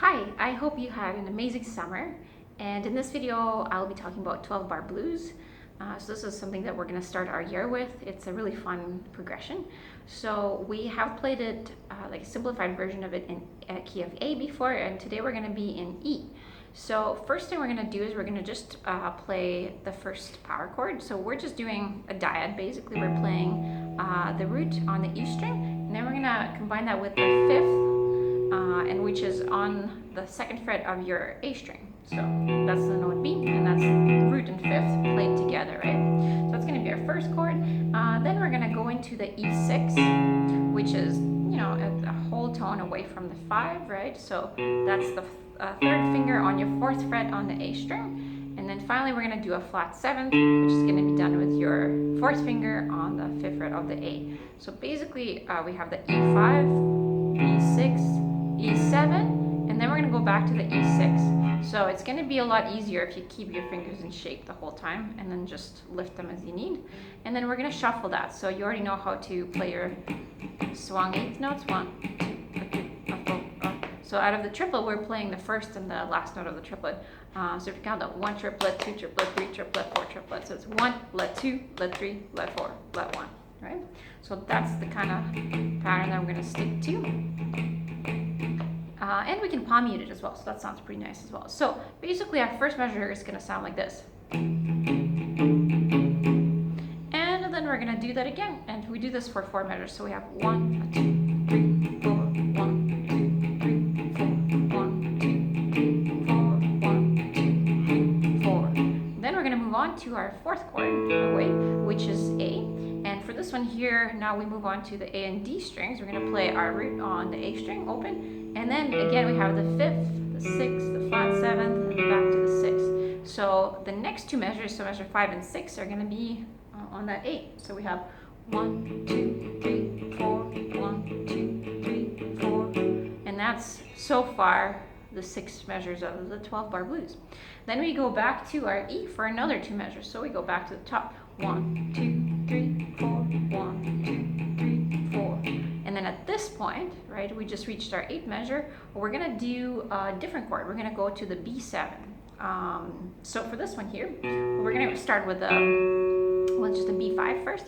Hi, I hope you had an amazing summer, and in this video I'll be talking about 12 bar blues. So this is something that we're going to start our year with. It's a really fun progression. So we have played it like a simplified version of it in key of A before, and today we're going to be in E. So first thing we're going to do is we're going to just play the first power chord. So we're just doing a dyad. Basically we're playing the root on the E string, and then we're going to combine that with the fifth, and which is on the second fret of your A string. So that's the note B, and that's the root and fifth played together, right? So that's going to be our first chord. Then we're going to go into the E6, which is, you know, a whole tone away from the 5, right? So that's the third finger on your fourth fret on the A string. And then finally we're going to do a flat 7th, which is going to be done with your fourth finger on the 5th fret of the A. So basically we have the E5, E6, E7, and then we're going to go back to the E6. So it's going to be a lot easier if you keep your fingers in shape the whole time and then just lift them as you need. And then we're going to shuffle that. So you already know how to play your swung eighth notes. 1, 2, 3, 4. So out of the triplet, we're playing the first and the last note of the triplet. So if you count that 1 triplet, 2 triplet, 3 triplet, 4 triplet. So it's 1, let 2, let 3, let 4, let 1. Right? So that's the kind of pattern that we're going to stick to. And we can palm mute it as well, so that sounds pretty nice as well. So basically our first measure is going to sound like this. And then we're going to do that again, and we do this for 4 measures. So we have 1, 2, 3, 4, 1, 2, 3, 4, 1, 2, 3, 4, 1, 2, 3, 4. Then we're going to move on to our fourth chord away, which is A. And for this one here, now we move on to the A and D strings. We're going to play our root on the A string open. And then again, we have the 5th, the 6th, the flat 7th, and back to the 6th. So the next 2 measures, so measure 5 and 6, are going to be on that 8. So we have 1, 2, 3, 4, 1, 2, 3, 4. And that's so far the 6 measures of the 12 bar blues. Then we go back to our E for another 2 measures. So we go back to the top. 1, 2, 3, 4, 1, 2, 3, 4. And then at this point, right, we just reached our 8th measure. We're going to do a different chord. We're going to go to the B7. So for this one here, we're going to start with just a B5 first.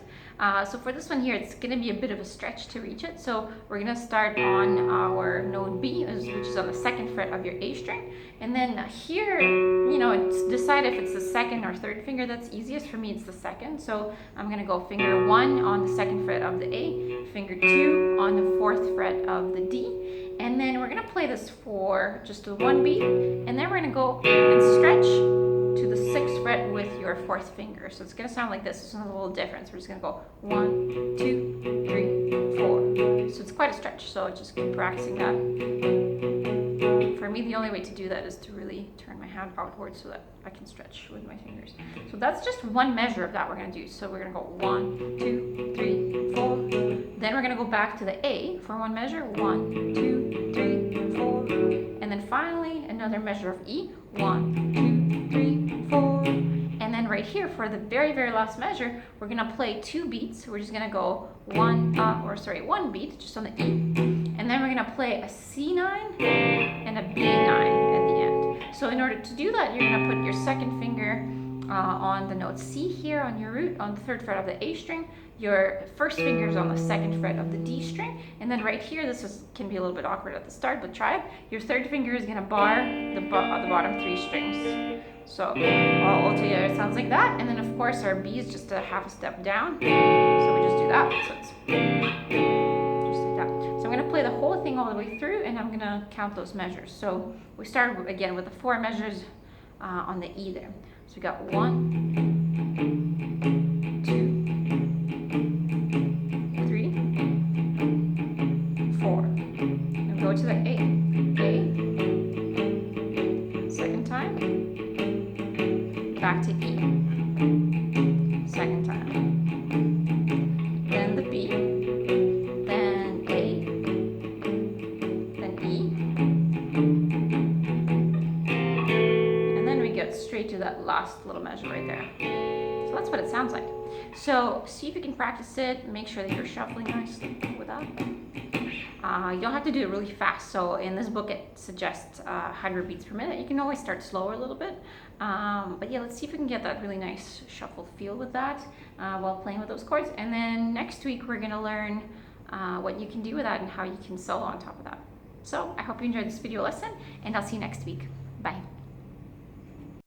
So for this one here, it's going to be a bit of a stretch to reach it. So we're going to start on our note B, which is on the 2nd fret of your A string. And then here, you know, decide if it's the 2nd or 3rd finger that's easiest. For me, it's the 2nd. So I'm going to go finger 1 on the 2nd fret of the A, finger 2 on the 4th fret of the D. And then we're going to play this for just the 1 beat. And then we're going to go and stretch to the 6th fret with your 4th finger. So it's going to sound like this. There's a little difference. We're just going to go 1, 2, 3, 4. So it's quite a stretch. So just keep practicing that. For me, the only way to do that is to really turn my hand outwards so that I can stretch with my fingers. So that's just one measure of that we're going to do. So we're going to go 1, 2, 3, 4. Then we're going to go back to the A for one measure. 1, 2, 3, 4. And then finally, another measure of E. 1, 2, 3, 4. And then right here for the very, very last measure, we're going to play 2 beats. We're just going to go one beat just on the E. And then we're going to play a C9 and a B9 at the end. So in order to do that, you're going to put your 2nd finger on the note C here on your root on the 3rd fret of the A string. Your 1st finger is on the 2nd fret of the D string. And then right here, can be a little bit awkward at the start, but try it. Your 3rd finger is going to bar the bottom 3 strings. So I'll tell you it sounds like that. And then of course our B is just a half a step down. So we just do that. So it's just like that. So I'm going to play the whole thing all the way through, and I'm going to count those measures. So we start again with the 4 measures on the E there. So we got 1, 2, 3, 4. And go to the A. Second time. Back to E. Second time. Then the B. Then A. Then E. And then we get straight to that last little measure right there. So that's what it sounds like. So see if you can practice it. Make sure that you're shuffling nicely with that. You don't have to do it really fast. So in this book, it suggests 100 beats per minute. You can always start slower a little bit. But yeah, let's see if we can get that really nice shuffled feel with that while playing with those chords. And then next week, we're gonna learn what you can do with that and how you can solo on top of that. So I hope you enjoyed this video lesson, and I'll see you next week. Bye.